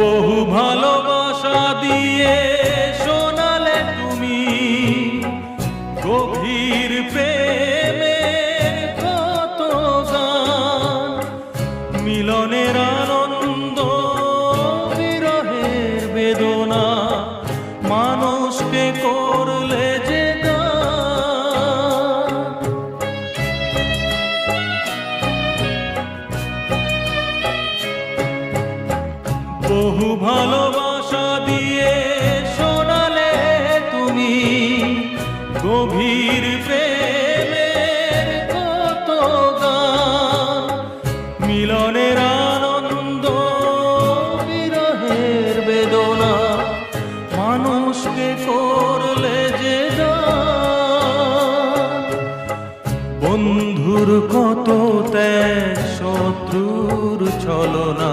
বহু ভালোবাসা দিয়ে শোনালে তুমি গভীর প্রেমের কত গান, মিলনের আনন্দ বিরহের বেদনা মানুষকে করলে যে গান। বহু ভালোবাসা দিয়ে শোনালে তুমি গভীর প্রেমের কত গান, মিলনের আনন্দ বিরহের বেদনা মানুষকে করলে যে গান। বন্ধুর কত ত্যাগ, শত্রুর ছলনা